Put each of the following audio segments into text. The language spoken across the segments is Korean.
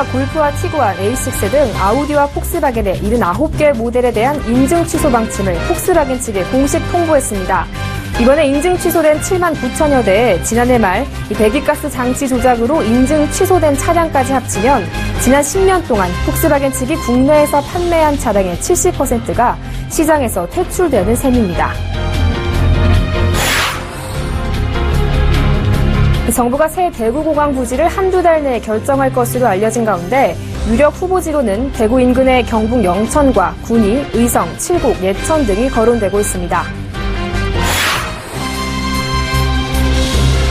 현대차 골프와 티구안, A6 등 아우디와 폭스바겐의 79개 모델에 대한 인증 취소 방침을 폭스바겐 측에 공식 통보했습니다. 이번에 인증 취소된 7만 9천여 대에 지난해 말 배기가스 장치 조작으로 인증 취소된 차량까지 합치면 지난 10년 동안 폭스바겐 측이 국내에서 판매한 차량의 70%가 시장에서 퇴출되는 셈입니다. 정부가 새 대구공항 부지를 한두 달 내에 결정할 것으로 알려진 가운데 유력 후보지로는 대구 인근의 경북 영천과 군위, 의성, 칠곡, 예천 등이 거론되고 있습니다.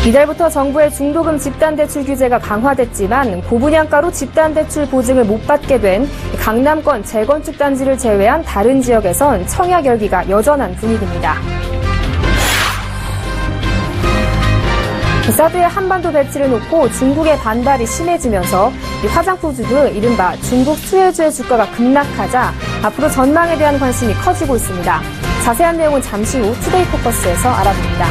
이달부터 정부의 중도금 집단대출 규제가 강화됐지만 고분양가로 집단대출 보증을 못 받게 된 강남권 재건축 단지를 제외한 다른 지역에선 청약 열기가 여전한 분위기입니다. 사드의 한반도 배치를 놓고 중국의 반발이 심해지면서 화장품 등 이른바 중국 수혜주의 주가가 급락하자 앞으로 전망에 대한 관심이 커지고 있습니다. 자세한 내용은 잠시 후 투데이 포커스에서 알아봅니다.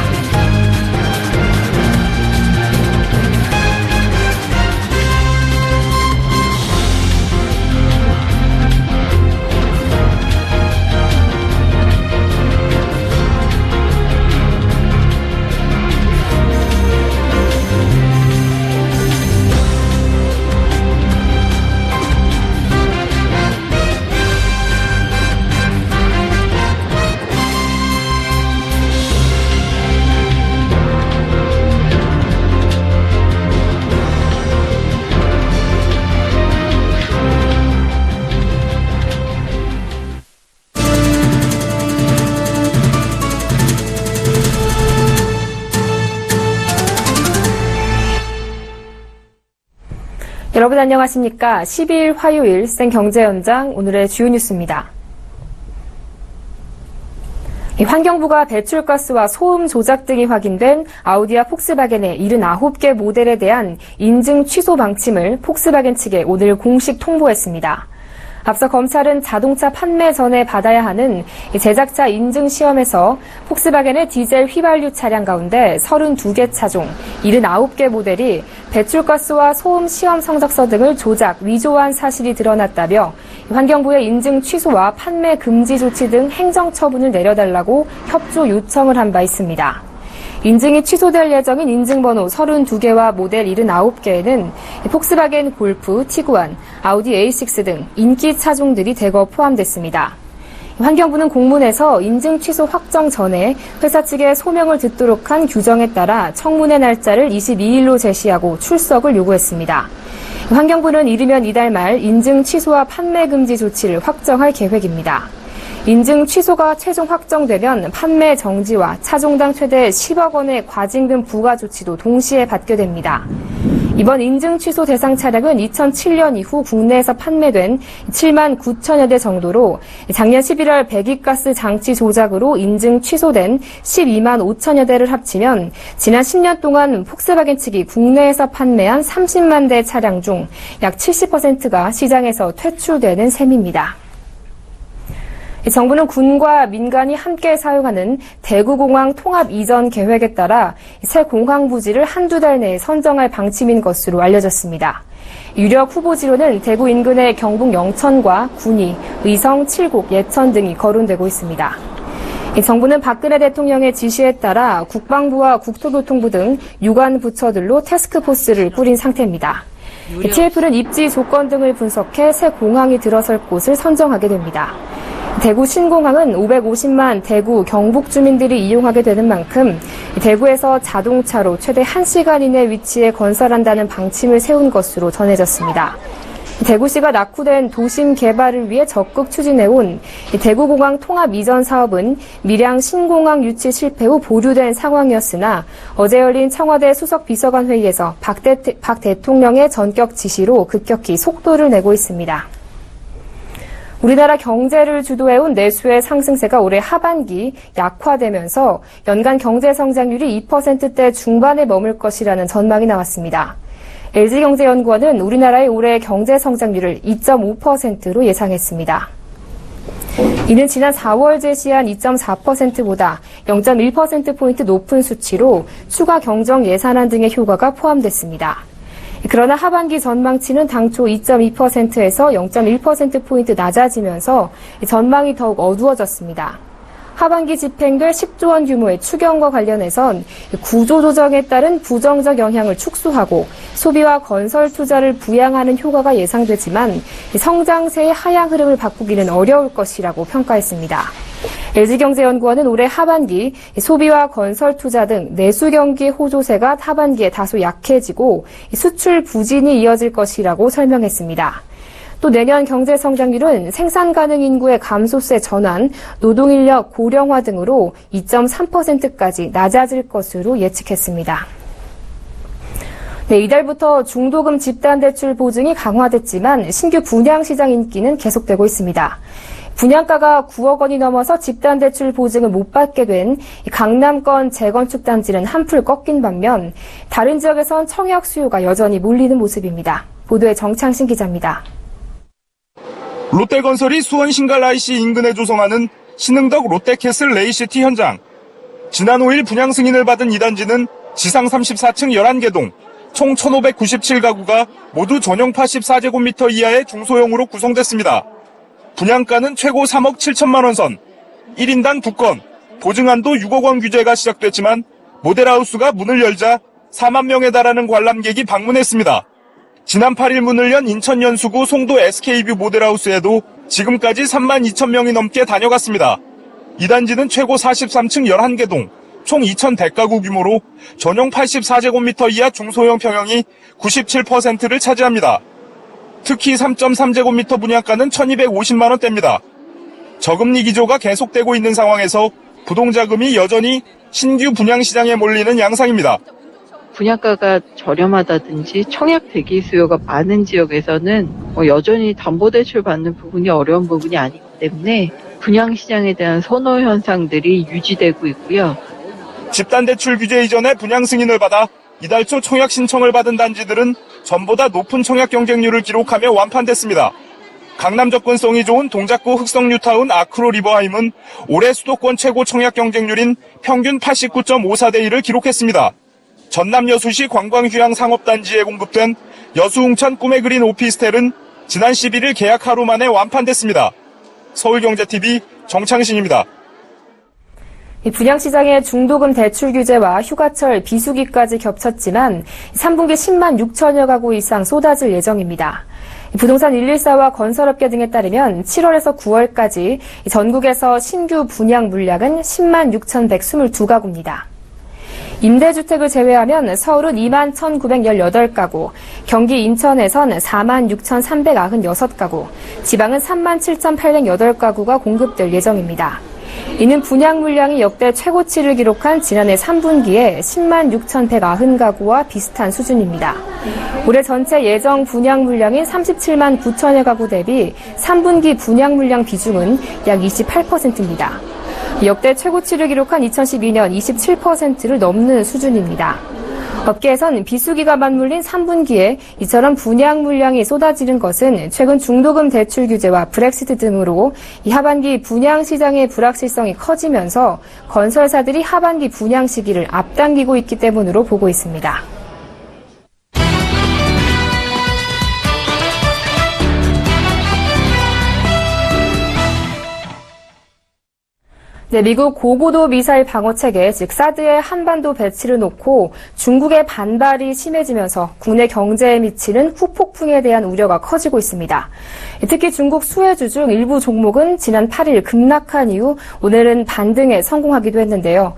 여러분 안녕하십니까? 12일 화요일 생경제연장 오늘의 주요 뉴스입니다. 환경부가 배출가스와 소음 조작 등이 확인된 아우디와 폭스바겐의 79개 모델에 대한 인증 취소 방침을 폭스바겐 측에 오늘 공식 통보했습니다. 앞서 검찰은 자동차 판매 전에 받아야 하는 제작자 인증 시험에서 폭스바겐의 디젤 휘발유 차량 가운데 32개 차종 79개 모델이 배출가스와 소음 시험 성적서 등을 조작, 위조한 사실이 드러났다며 환경부의 인증 취소와 판매 금지 조치 등 행정처분을 내려달라고 협조 요청을 한 바 있습니다. 인증이 취소될 예정인 인증번호 32개와 모델 79개에는 폭스바겐 골프, 티구안, 아우디 A6 등 인기 차종들이 대거 포함됐습니다. 환경부는 공문에서 인증 취소 확정 전에 회사 측에 소명을 듣도록 한 규정에 따라 청문회 날짜를 22일로 제시하고 출석을 요구했습니다. 환경부는 이르면 이달 말 인증 취소와 판매 금지 조치를 확정할 계획입니다. 인증 취소가 최종 확정되면 판매 정지와 차종당 최대 10억 원의 과징금 부과 조치도 동시에 받게 됩니다. 이번 인증 취소 대상 차량은 2007년 이후 국내에서 판매된 7만 9천여 대 정도로 작년 11월 배기가스 장치 조작으로 인증 취소된 12만 5천여 대를 합치면 지난 10년 동안 폭스바겐 측이 국내에서 판매한 30만 대 차량 중 약 70%가 시장에서 퇴출되는 셈입니다. 정부는 군과 민간이 함께 사용하는 대구공항 통합 이전 계획에 따라 새 공항 부지를 한두 달 내에 선정할 방침인 것으로 알려졌습니다. 유력 후보지로는 대구 인근의 경북 영천과 군위, 의성, 칠곡, 예천 등이 거론되고 있습니다. 정부는 박근혜 대통령의 지시에 따라 국방부와 국토교통부 등 유관 부처들로 태스크포스를 꾸린 상태입니다. TF는 입지 조건 등을 분석해 새 공항이 들어설 곳을 선정하게 됩니다. 대구 신공항은 550만 대구, 경북 주민들이 이용하게 되는 만큼 대구에서 자동차로 최대 1시간 이내 위치에 건설한다는 방침을 세운 것으로 전해졌습니다. 대구시가 낙후된 도심 개발을 위해 적극 추진해온 대구공항 통합 이전 사업은 밀양 신공항 유치 실패 후 보류된 상황이었으나 어제 열린 청와대 수석 비서관 회의에서 박 대통령의 전격 지시로 급격히 속도를 내고 있습니다. 우리나라 경제를 주도해온 내수의 상승세가 올해 하반기 약화되면서 연간 경제 성장률이 2%대 중반에 머물 것이라는 전망이 나왔습니다. LG경제연구원은 우리나라의 올해 경제 성장률을 2.5%로 예상했습니다. 이는 지난 4월 제시한 2.4%보다 0.1%포인트 높은 수치로 추가 경정 예산안 등의 효과가 포함됐습니다. 그러나 하반기 전망치는 당초 2.2%에서 0.1%포인트 낮아지면서 전망이 더욱 어두워졌습니다. 하반기 집행될 10조 원 규모의 추경과 관련해선 구조조정에 따른 부정적 영향을 축소하고 소비와 건설 투자를 부양하는 효과가 예상되지만 성장세의 하향 흐름을 바꾸기는 어려울 것이라고 평가했습니다. LG경제연구원은 올해 하반기 소비와 건설 투자 등 내수 경기 호조세가 하반기에 다소 약해지고 수출 부진이 이어질 것이라고 설명했습니다. 또 내년 경제 성장률은 생산 가능 인구의 감소세 전환, 노동인력 고령화 등으로 2.3%까지 낮아질 것으로 예측했습니다. 네, 이달부터 중도금 집단대출 보증이 강화됐지만 신규 분양시장 인기는 계속되고 있습니다. 분양가가 9억 원이 넘어서 집단대출 보증을 못 받게 된 강남권 재건축 단지는 한풀 꺾인 반면 다른 지역에선 청약 수요가 여전히 몰리는 모습입니다. 보도에 정창신 기자입니다. 롯데건설이 수원 신갈IC 인근에 조성하는 신흥덕 롯데캐슬 레이시티 현장. 지난 5일 분양 승인을 받은 이 단지는 지상 34층 11개 동, 총 1,597가구가 모두 전용 84제곱미터 이하의 중소형으로 구성됐습니다. 분양가는 최고 3억 7천만 원 선, 1인당 2건, 보증한도 6억 원 규제가 시작됐지만 모델하우스가 문을 열자 4만 명에 달하는 관람객이 방문했습니다. 지난 8일 문을 연 인천 연수구 송도 SK뷰 모델하우스에도 지금까지 3만 2천 명이 넘게 다녀갔습니다. 이 단지는 최고 43층 11개 동, 총 2,100가구 규모로 전용 84제곱미터 이하 중소형 평형이 97%를 차지합니다. 특히 3.3제곱미터 분양가는 1,250만 원대입니다. 저금리 기조가 계속되고 있는 상황에서 부동자금이 여전히 신규 분양시장에 몰리는 양상입니다. 분양가가 저렴하다든지 청약 대기 수요가 많은 지역에서는 여전히 담보대출 받는 부분이 어려운 부분이 아니기 때문에 분양시장에 대한 선호 현상들이 유지되고 있고요. 집단대출 규제 이전에 분양 승인을 받아 이달 초 청약 신청을 받은 단지들은 전보다 높은 청약 경쟁률을 기록하며 완판됐습니다. 강남 접근성이 좋은 동작구 흑성뉴타운 아크로 리버하임은 올해 수도권 최고 청약 경쟁률인 평균 89.54대 1을 기록했습니다. 전남 여수시 관광휴양 상업단지에 공급된 여수웅천 꿈의 그린 오피스텔은 지난 11일 계약 하루 만에 완판됐습니다. 서울경제TV 정창신입니다. 분양시장의 중도금 대출 규제와 휴가철 비수기까지 겹쳤지만 3분기 10만 6천여 가구 이상 쏟아질 예정입니다. 부동산 114와 건설업계 등에 따르면 7월에서 9월까지 전국에서 신규 분양 물량은 10만 6,122가구입니다. 임대주택을 제외하면 서울은 2만 1,918가구, 경기 인천에선 4만 6,396가구, 지방은 3만 7,808가구가 공급될 예정입니다. 이는 분양 물량이 역대 최고치를 기록한 지난해 3분기에 10만 6,190가구와 비슷한 수준입니다. 올해 전체 예정 분양 물량인 37만 9천여 가구 대비 3분기 분양 물량 비중은 약 28%입니다. 역대 최고치를 기록한 2012년 27%를 넘는 수준입니다. 업계에선 비수기가 맞물린 3분기에 이처럼 분양 물량이 쏟아지는 것은 최근 중도금 대출 규제와 브렉시트 등으로 이 하반기 분양 시장의 불확실성이 커지면서 건설사들이 하반기 분양 시기를 앞당기고 있기 때문으로 보고 있습니다. 네, 미국 고고도 미사일 방어 체계, 즉 사드의 한반도 배치를 놓고 중국의 반발이 심해지면서 국내 경제에 미치는 후폭풍에 대한 우려가 커지고 있습니다. 특히 중국 수혜주 중 일부 종목은 지난 8일 급락한 이후 오늘은 반등에 성공하기도 했는데요.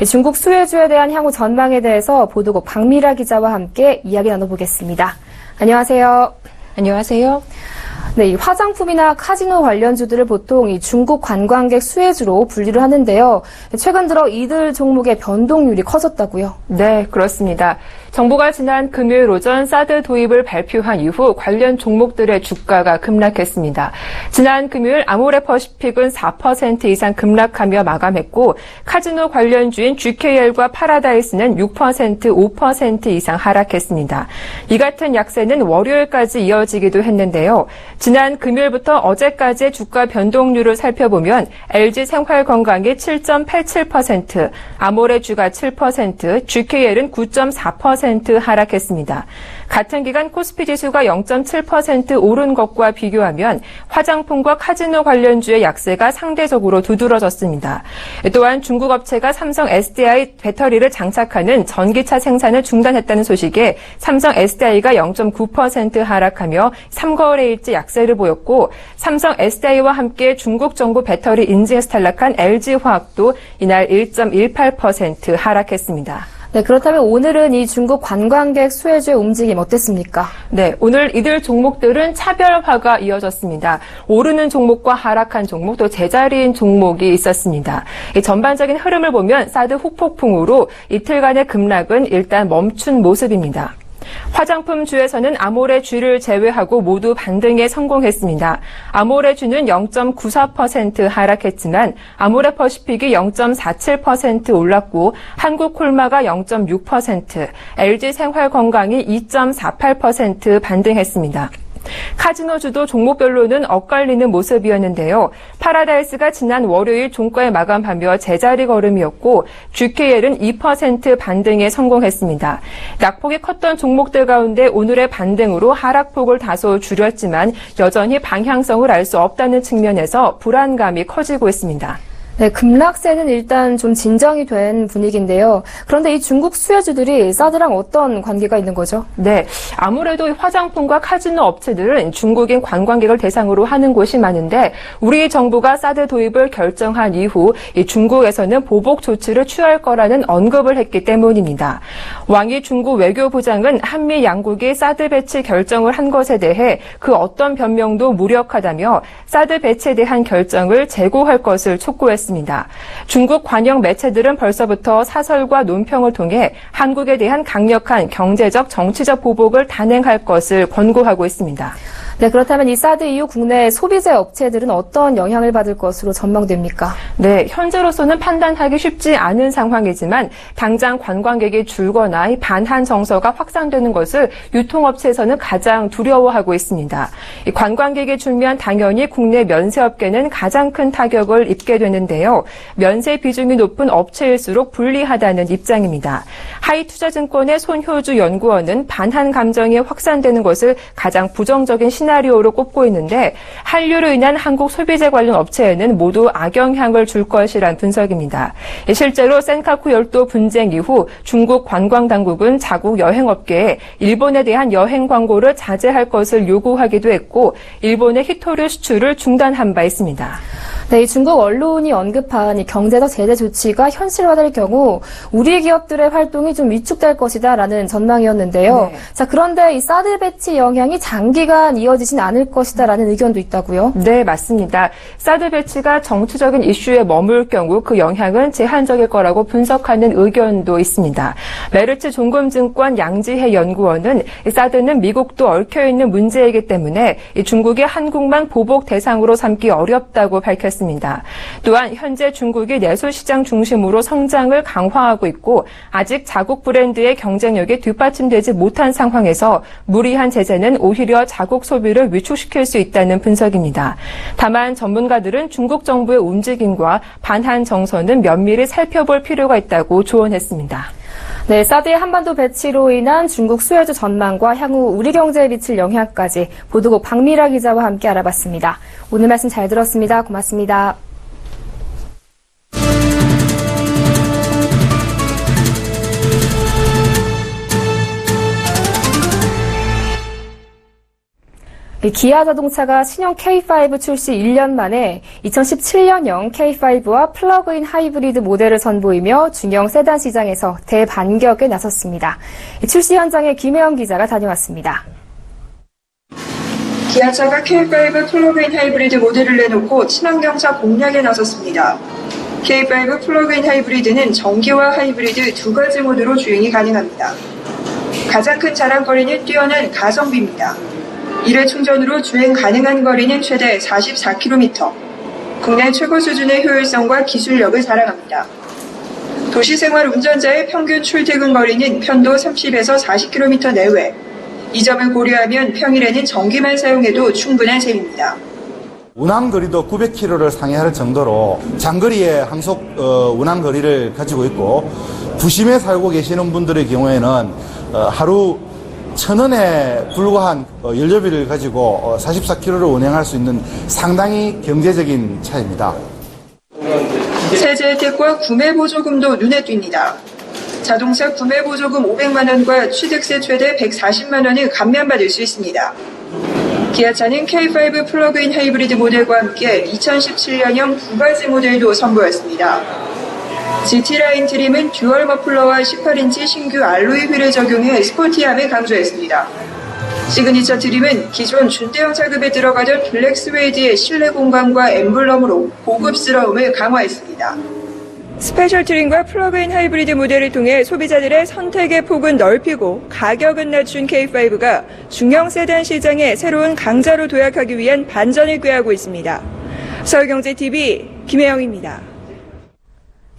중국 수혜주에 대한 향후 전망에 대해서 보도국 박미라 기자와 함께 이야기 나눠보겠습니다. 안녕하세요. 안녕하세요. 네, 이 화장품이나 카지노 관련주들을 보통 이 중국 관광객 수혜주로 분류를 하는데요. 최근 들어 이들 종목의 변동률이 커졌다고요? 네, 그렇습니다. 정부가 지난 금요일 오전 사드 도입을 발표한 이후 관련 종목들의 주가가 급락했습니다. 지난 금요일 아모레퍼시픽은 4% 이상 급락하며 마감했고 카지노 관련주인 GKL과 파라다이스는 6%, 5% 이상 하락했습니다. 이 같은 약세는 월요일까지 이어지기도 했는데요. 지난 금요일부터 어제까지의 주가 변동률을 살펴보면 LG생활건강이 7.87%, 아모레주가 7%, GKL은 9.4% 0.6% 하락했습니다. 같은 기간 코스피 지수가 0.7% 오른 것과 비교하면 화장품과 카지노 관련주의 약세가 상대적으로 두드러졌습니다. 또한 중국 업체가 삼성 SDI 배터리를 장착하는 전기차 생산을 중단했다는 소식에 삼성 SDI가 0.9% 하락하며 3거래일째 약세를 보였고 삼성 SDI와 함께 중국 정부 배터리 인증에서 탈락한 LG화학도 이날 1.18% 하락했습니다. 네, 그렇다면 오늘은 이 중국 관광객 수혜주의 움직임 어땠습니까? 네, 오늘 이들 종목들은 차별화가 이어졌습니다. 오르는 종목과 하락한 종목, 또 제자리인 종목이 있었습니다. 이 전반적인 흐름을 보면 사드 후폭풍으로 이틀간의 급락은 일단 멈춘 모습입니다. 화장품주에서는 아모레주를 제외하고 모두 반등에 성공했습니다. 아모레주는 0.94% 하락했지만 아모레퍼시픽이 0.47% 올랐고 한국콜마가 0.6%, LG생활건강이 2.48% 반등했습니다. 카지노주도 종목별로는 엇갈리는 모습이었는데요. 파라다이스가 지난 월요일 종가에 마감하며 제자리 걸음이었고 GKL은 2% 반등에 성공했습니다. 낙폭이 컸던 종목들 가운데 오늘의 반등으로 하락폭을 다소 줄였지만 여전히 방향성을 알 수 없다는 측면에서 불안감이 커지고 있습니다. 네, 급락세는 일단 좀 진정이 된 분위기인데요. 그런데 이 중국 수혜주들이 사드랑 어떤 관계가 있는 거죠? 네, 아무래도 화장품과 카지노 업체들은 중국인 관광객을 대상으로 하는 곳이 많은데 우리 정부가 사드 도입을 결정한 이후 이 중국에서는 보복 조치를 취할 거라는 언급을 했기 때문입니다. 왕이 중국 외교부장은 한미 양국이 사드 배치 결정을 한 것에 대해 그 어떤 변명도 무력하다며 사드 배치에 대한 결정을 재고할 것을 촉구했습니다. 중국 관영 매체들은 벌써부터 사설과 논평을 통해 한국에 대한 강력한 경제적, 정치적 보복을 단행할 것을 권고하고 있습니다. 네, 그렇다면 이 사드 이후 국내 소비재 업체들은 어떤 영향을 받을 것으로 전망됩니까? 네, 현재로서는 판단하기 쉽지 않은 상황이지만 당장 관광객이 줄거나 반한 정서가 확산되는 것을 유통업체에서는 가장 두려워하고 있습니다. 이 관광객이 줄면 당연히 국내 면세업계는 가장 큰 타격을 입게 되는데요. 면세 비중이 높은 업체일수록 불리하다는 입장입니다. 하이투자증권의 손효주 연구원은 반한 감정이 확산되는 것을 가장 부정적인 시나리오로 꼽고 있는데 한류로 인한 한국 소비재 관련 업체에는 모두 악영향을 줄 것이란 분석입니다. 실제로 센카쿠 열도 분쟁 이후 중국 관광당국은 자국 여행업계에 일본에 대한 여행 광고를 자제할 것을 요구하기도 했고 일본의 히토류 수출을 중단한 바 있습니다. 네, 이 중국 언론이 언급한 이 경제적 제재 조치가 현실화될 경우 우리 기업들의 활동이 좀 위축될 것이다라는 전망이었는데요. 네. 자, 그런데 이 사드 배치 영향이 장기간 이어지진 않을 것이다라는 의견도 있다고요? 네, 맞습니다. 사드 배치가 정치적인 이슈에 머물 경우 그 영향은 제한적일 거라고 분석하는 의견도 있습니다. 메르츠 종금증권 양지혜 연구원은 사드는 미국도 얽혀있는 문제이기 때문에 중국이 한국만 보복 대상으로 삼기 어렵다고 밝혔습니다. 또한 현재 중국이 내수시장 중심으로 성장을 강화하고 있고 아직 자국 브랜드의 경쟁력이 뒷받침되지 못한 상황에서 무리한 제재는 오히려 자국 소비를 위축시킬 수 있다는 분석입니다. 다만 전문가들은 중국 정부의 움직임과 반한 정서는 면밀히 살펴볼 필요가 있다고 조언했습니다. 네, 사드의 한반도 배치로 인한 중국 수혜주 전망과 향후 우리 경제에 미칠 영향까지 보도국 박미라 기자와 함께 알아봤습니다. 오늘 말씀 잘 들었습니다. 고맙습니다. 기아 자동차가 신형 K5 출시 1년 만에 2017년형 K5와 플러그인 하이브리드 모델을 선보이며 중형 세단 시장에서 대반격에 나섰습니다. 출시 현장에 김혜영 기자가 다녀왔습니다. 기아차가 K5 플러그인 하이브리드 모델을 내놓고 친환경차 공략에 나섰습니다. K5 플러그인 하이브리드는 전기와 하이브리드 두 가지 모드로 주행이 가능합니다. 가장 큰 자랑거리는 뛰어난 가성비입니다. 1회 충전으로 주행 가능한 거리는 최대 44km. 국내 최고 수준의 효율성과 기술력을 자랑합니다. 도시생활 운전자의 평균 출퇴근 거리는 편도 30에서 40km 내외. 이 점을 고려하면 평일에는 전기만 사용해도 충분한 셈입니다. 운항거리도 900km를 상회할 정도로 장거리의 항속 운항거리를 가지고 있고 부심에 살고 계시는 분들의 경우에는 하루 1,000원에 불과한 연료비를 가지고 44km를 운행할 수 있는 상당히 경제적인 차입니다. 세제 혜택과 구매 보조금도 눈에 띕니다. 자동차 구매 보조금 500만 원과 취득세 최대 140만 원을 감면받을 수 있습니다. 기아차는 K5 플러그인 하이브리드 모델과 함께 2017년형 두 가지 모델도 선보였습니다. GT라인 트림은 듀얼 머플러와 18인치 신규 알로이 휠을 적용해 스포티함을 강조했습니다. 시그니처 트림은 기존 준대형 차급에 들어가던 블랙 스웨이드의 실내 공간과 엠블럼으로 고급스러움을 강화했습니다. 스페셜 트림과 플러그인 하이브리드 모델을 통해 소비자들의 선택의 폭은 넓히고 가격은 낮춘 K5가 중형 세단 시장에 새로운 강자로 도약하기 위한 반전을 꾀하고 있습니다. 서울경제TV 김혜영입니다.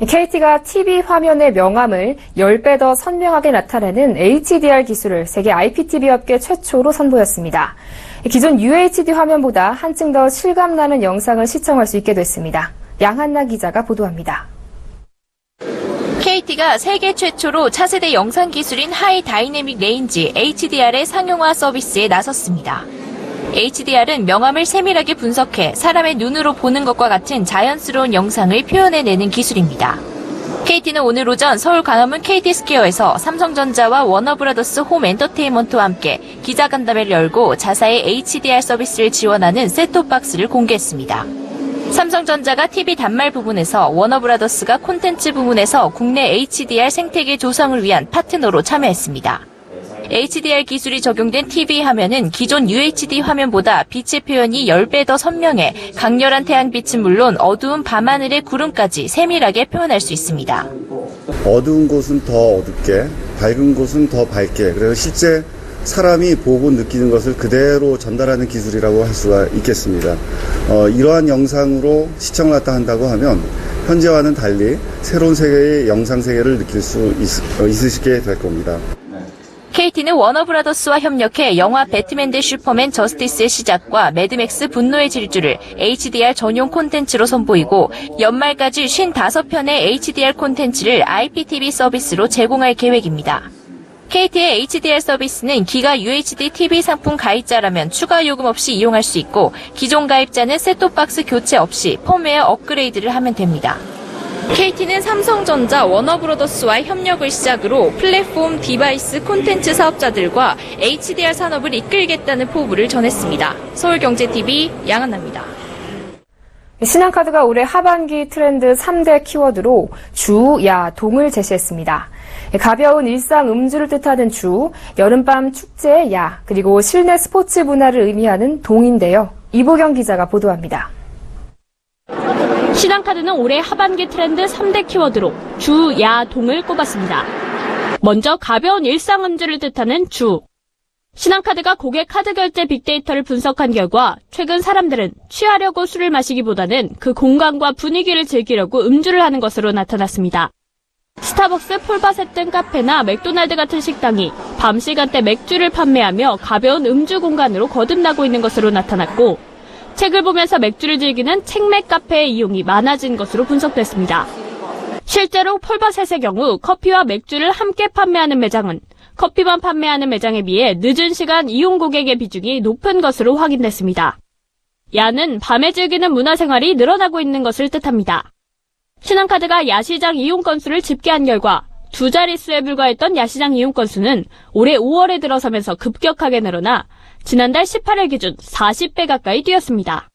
KT가 TV 화면의 명암을 10배 더 선명하게 나타내는 HDR 기술을 세계 IPTV 업계 최초로 선보였습니다. 기존 UHD 화면보다 한층 더 실감나는 영상을 시청할 수 있게 됐습니다. 양한나 기자가 보도합니다. KT가 세계 최초로 차세대 영상 기술인 하이 다이내믹 레인지 HDR의 상용화 서비스에 나섰습니다. HDR은 명암을 세밀하게 분석해 사람의 눈으로 보는 것과 같은 자연스러운 영상을 표현해내는 기술입니다. KT는 오늘 오전 서울 광화문 KT스퀘어에서 삼성전자와 워너브라더스 홈 엔터테인먼트와 함께 기자간담회를 열고 자사의 HDR 서비스를 지원하는 셋톱박스를 공개했습니다. 삼성전자가 TV 단말 부분에서 워너브라더스가 콘텐츠 부분에서 국내 HDR 생태계 조성을 위한 파트너로 참여했습니다. HDR 기술이 적용된 TV 화면은 기존 UHD 화면보다 빛의 표현이 10배 더 선명해 강렬한 태양빛은 물론 어두운 밤하늘의 구름까지 세밀하게 표현할 수 있습니다. 어두운 곳은 더 어둡게, 밝은 곳은 더 밝게, 그래서 실제 사람이 보고 느끼는 것을 그대로 전달하는 기술이라고 할 수가 있겠습니다. 이러한 영상으로 시청을 갖다 한다고 하면 현재와는 달리 새로운 세계의 영상 세계를 느낄 수 있으시게 될 겁니다. KT는 워너브라더스와 협력해 영화 배트맨 대 슈퍼맨 저스티스의 시작과 매드맥스 분노의 질주를 HDR 전용 콘텐츠로 선보이고 연말까지 55편의 HDR 콘텐츠를 IPTV 서비스로 제공할 계획입니다. KT의 HDR 서비스는 기가 UHD TV 상품 가입자라면 추가 요금 없이 이용할 수 있고 기존 가입자는 셋톱박스 교체 없이 펌웨어 업그레이드를 하면 됩니다. KT는 삼성전자, 워너브로더스와의 협력을 시작으로 플랫폼, 디바이스, 콘텐츠 사업자들과 HDR 산업을 이끌겠다는 포부를 전했습니다. 서울경제TV 양한나입니다. 신한카드가 올해 하반기 트렌드 3대 키워드로 주, 야, 동을 제시했습니다. 가벼운 일상 음주를 뜻하는 주, 여름밤 축제의 야, 그리고 실내 스포츠 문화를 의미하는 동인데요. 이보경 기자가 보도합니다. 신한카드는 올해 하반기 트렌드 3대 키워드로 주, 야, 동을 꼽았습니다. 먼저 가벼운 일상 음주를 뜻하는 주. 신한카드가 고객 카드 결제 빅데이터를 분석한 결과 최근 사람들은 취하려고 술을 마시기보다는 그 공간과 분위기를 즐기려고 음주를 하는 것으로 나타났습니다. 스타벅스, 폴바셋 등 카페나 맥도날드 같은 식당이 밤 시간대 맥주를 판매하며 가벼운 음주 공간으로 거듭나고 있는 것으로 나타났고 책을 보면서 맥주를 즐기는 책맥 카페의 이용이 많아진 것으로 분석됐습니다. 실제로 폴바셋의 경우 커피와 맥주를 함께 판매하는 매장은 커피만 판매하는 매장에 비해 늦은 시간 이용 고객의 비중이 높은 것으로 확인됐습니다. 야는 밤에 즐기는 문화생활이 늘어나고 있는 것을 뜻합니다. 신한카드가 야시장 이용 건수를 집계한 결과 두 자릿수에 불과했던 야시장 이용 건수는 올해 5월에 들어서면서 급격하게 늘어나 지난달 18일 기준 40배 가까이 뛰었습니다.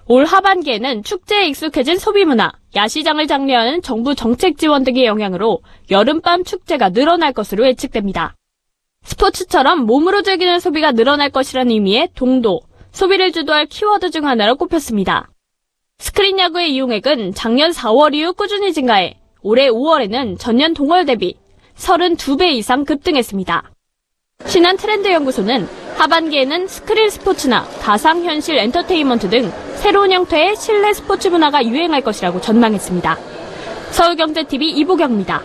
올 하반기에는 축제에 익숙해진 소비문화, 야시장을 장려하는 정부 정책 지원 등의 영향으로 여름밤 축제가 늘어날 것으로 예측됩니다. 스포츠처럼 몸으로 즐기는 소비가 늘어날 것이라는 의미의 동도, 소비를 주도할 키워드 중 하나로 꼽혔습니다. 스크린 야구의 이용액은 작년 4월 이후 꾸준히 증가해 올해 5월에는 전년 동월 대비 32배 이상 급등했습니다. 신한 트렌드 연구소는 하반기에는 스크린 스포츠나 가상현실 엔터테인먼트 등 새로운 형태의 실내 스포츠 문화가 유행할 것이라고 전망했습니다. 서울경제TV 이보경입니다.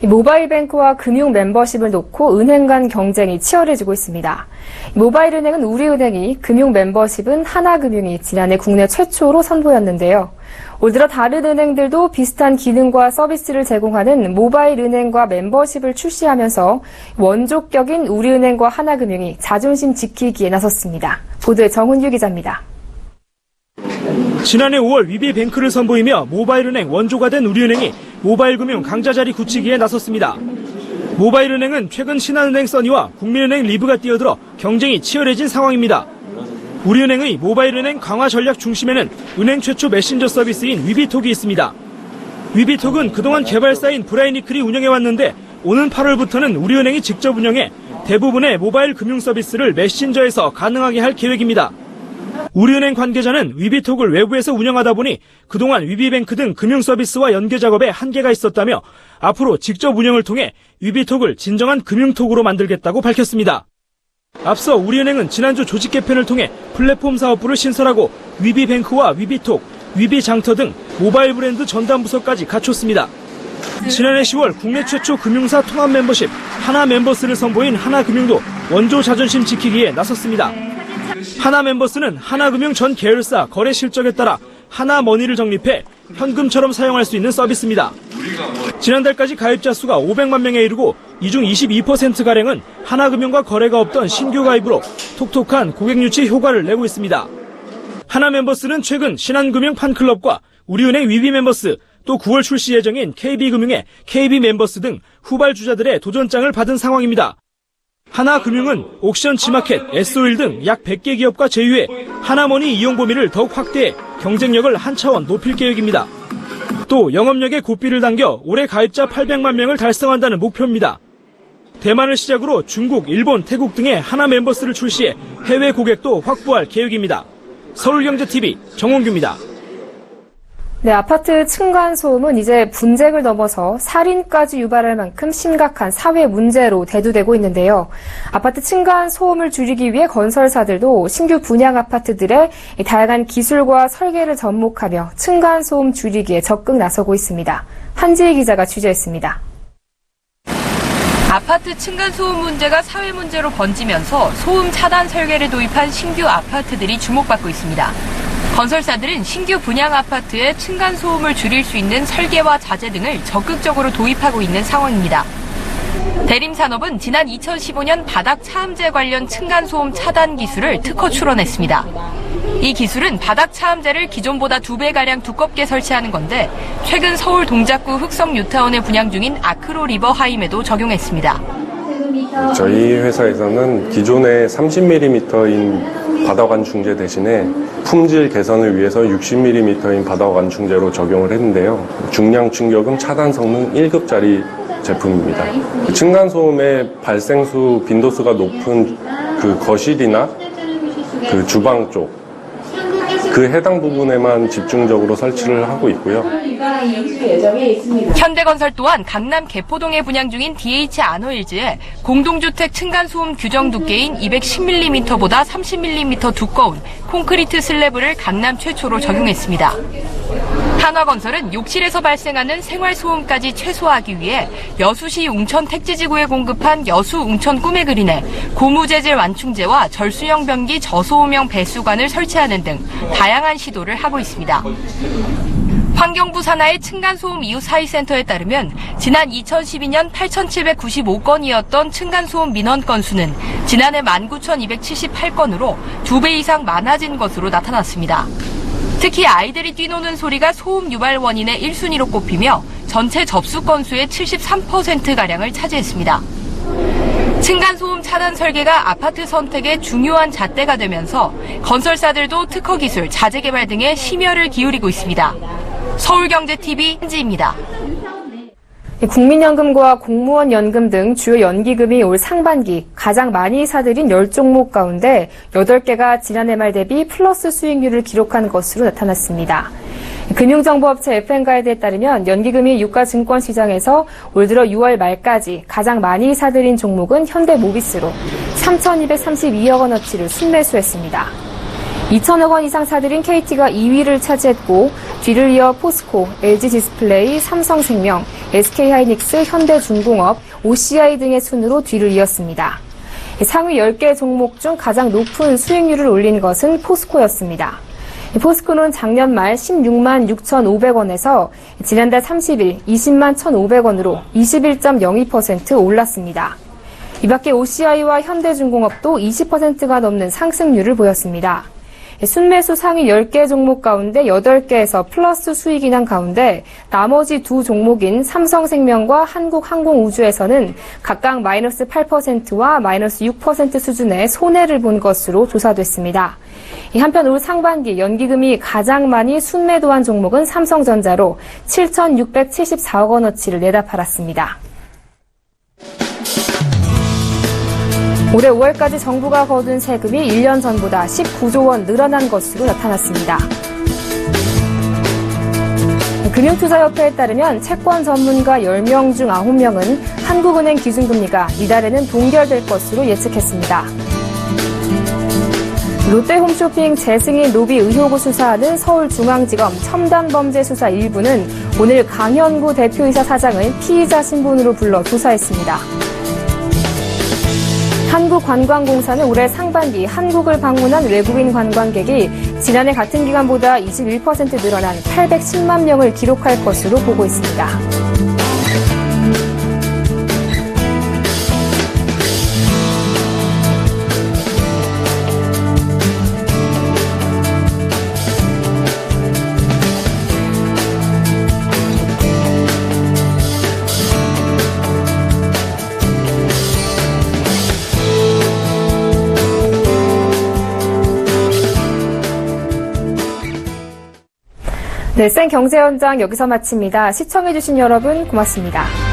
모바일뱅크와 금융 멤버십을 놓고 은행 간 경쟁이 치열해지고 있습니다. 모바일은행은 우리은행이, 금융 멤버십은 하나금융이 지난해 국내 최초로 선보였는데요. 올 들어 다른 은행들도 비슷한 기능과 서비스를 제공하는 모바일 은행과 멤버십을 출시하면서 원조격인 우리은행과 하나금융이 자존심 지키기에 나섰습니다. 보도에 정훈규 기자입니다. 지난해 5월 위비뱅크를 선보이며 모바일은행 원조가 된 우리은행이 모바일금융 강자자리 굳히기에 나섰습니다. 모바일은행은 최근 신한은행 써니와 국민은행 리브가 뛰어들어 경쟁이 치열해진 상황입니다. 우리은행의 모바일은행 강화 전략 중심에는 은행 최초 메신저 서비스인 위비톡이 있습니다. 위비톡은 그동안 개발사인 브라이니클이 운영해왔는데 오는 8월부터는 우리은행이 직접 운영해 대부분의 모바일 금융 서비스를 메신저에서 가능하게 할 계획입니다. 우리은행 관계자는 위비톡을 외부에서 운영하다 보니 그동안 위비뱅크 등 금융 서비스와 연계 작업에 한계가 있었다며 앞으로 직접 운영을 통해 위비톡을 진정한 금융톡으로 만들겠다고 밝혔습니다. 앞서 우리은행은 지난주 조직 개편을 통해 플랫폼 사업부를 신설하고 위비뱅크와 위비톡, 위비장터 등 모바일 브랜드 전담 부서까지 갖췄습니다. 지난해 10월 국내 최초 금융사 통합 멤버십 하나 멤버스를 선보인 하나금융도 원조 자존심 지키기에 나섰습니다. 하나 멤버스는 하나금융 전 계열사 거래 실적에 따라 하나머니를 적립해 현금처럼 사용할 수 있는 서비스입니다. 지난달까지 가입자 수가 500만 명에 이르고 이 중 22%가량은 하나금융과 거래가 없던 신규 가입으로 톡톡한 고객 유치 효과를 내고 있습니다. 하나 멤버스는 최근 신한금융 판클럽과 우리은행 위비 멤버스, 또 9월 출시 예정인 KB금융의 KB 멤버스 등 후발 주자들의 도전장을 받은 상황입니다. 하나금융은 옥션 지마켓, S-오일 등 약 100개 기업과 제휴해 하나머니 이용 범위를 더욱 확대해 경쟁력을 한 차원 높일 계획입니다. 또 영업력에 고삐를 당겨 올해 가입자 800만 명을 달성한다는 목표입니다. 대만을 시작으로 중국, 일본, 태국 등의 하나 멤버스를 출시해 해외 고객도 확보할 계획입니다. 서울경제TV 정홍규입니다. 네, 아파트 층간소음은 이제 분쟁을 넘어서 살인까지 유발할 만큼 심각한 사회 문제로 대두되고 있는데요. 아파트 층간소음을 줄이기 위해 건설사들도 신규 분양 아파트들의 다양한 기술과 설계를 접목하며 층간소음 줄이기에 적극 나서고 있습니다. 한지희 기자가 취재했습니다. 아파트 층간소음 문제가 사회 문제로 번지면서 소음 차단 설계를 도입한 신규 아파트들이 주목받고 있습니다. 건설사들은 신규 분양 아파트의 층간소음을 줄일 수 있는 설계와 자재 등을 적극적으로 도입하고 있는 상황입니다. 대림산업은 지난 2015년 바닥 차음제 관련 층간소음 차단 기술을 특허 출원했습니다. 이 기술은 바닥 차음제를 기존보다 2배가량 두껍게 설치하는 건데 최근 서울 동작구 흑성 뉴타운에 분양 중인 아크로 리버 하임에도 적용했습니다. 저희 회사에서는 기존의 30mm인 바닥완 중재 대신에 품질 개선을 위해서 60mm인 바닥완 중재로 적용을 했는데요. 중량 충격음 차단 성능 1급짜리 제품입니다. 층간소음의 발생수, 빈도수가 높은 그 거실이나 그 주방 쪽, 그 해당 부분에만 집중적으로 설치를 하고 있고요. 현대건설 또한 강남 개포동에 분양 중인 DH 아노일즈에 공동주택 층간소음 규정 두께인 210mm보다 30mm 두꺼운 콘크리트 슬래브를 강남 최초로 적용했습니다. 한화건설은 욕실에서 발생하는 생활소음까지 최소화하기 위해 여수시 웅천 택지지구에 공급한 여수 웅천 꿈의 그린에 고무재질 완충제와 절수형 변기 저소음형 배수관을 설치하는 등 다양한 시도를 하고 있습니다. 환경부 산하의 층간소음 이후 사회센터에 따르면 지난 2012년 8,795건이었던 층간소음 민원 건수는 지난해 19,278건으로 2배 이상 많아진 것으로 나타났습니다. 특히 아이들이 뛰노는 소리가 소음 유발 원인의 1순위로 꼽히며 전체 접수 건수의 73%가량을 차지했습니다. 층간소음 차단 설계가 아파트 선택의 중요한 잣대가 되면서 건설사들도 특허 기술, 자재 개발 등에 심혈을 기울이고 있습니다. 서울경제TV 한지입니다. 국민연금과 공무원연금 등 주요 연기금이 올 상반기 가장 많이 사들인 10종목 가운데 8개가 지난해 말 대비 플러스 수익률을 기록한 것으로 나타났습니다. 금융정보업체 FN가이드에 따르면 연기금이 유가증권 시장에서 올 들어 6월 말까지 가장 많이 사들인 종목은 현대모비스로 3,232억 원어치를 순매수했습니다. 2천억 원 이상 사들인 KT가 2위를 차지했고 뒤를 이어 포스코, LG디스플레이, 삼성생명, SK하이닉스, 현대중공업, OCI 등의 순으로 뒤를 이었습니다. 상위 10개 종목 중 가장 높은 수익률을 올린 것은 포스코였습니다. 포스코는 작년 말 16만 6,500원에서 지난달 30일 20만 1,500원으로 21.02% 올랐습니다. 이 밖에 OCI와 현대중공업도 20%가 넘는 상승률을 보였습니다. 순매수 상위 10개 종목 가운데 8개에서 플러스 수익이 난 가운데 나머지 두 종목인 삼성생명과 한국항공우주에서는 각각 마이너스 8%와 마이너스 6% 수준의 손해를 본 것으로 조사됐습니다. 한편 올 상반기 연기금이 가장 많이 순매도한 종목은 삼성전자로 7,674억 원어치를 내다 팔았습니다. 올해 5월까지 정부가 거둔 세금이 1년 전보다 19조 원 늘어난 것으로 나타났습니다. 금융투자협회에 따르면 채권 전문가 10명 중 9명은 한국은행 기준금리가 이달에는 동결될 것으로 예측했습니다. 롯데홈쇼핑 재승인 로비 의혹을 수사하는 서울중앙지검 첨단범죄수사 1부는 오늘 강현구 대표이사 사장을 피의자 신분으로 불러 조사했습니다. 한국관광공사는 올해 상반기 한국을 방문한 외국인 관광객이 지난해 같은 기간보다 21% 늘어난 810만 명을 기록할 것으로 보고 있습니다. 네, 생 경제 현장 여기서 마칩니다. 시청해주신 여러분 고맙습니다.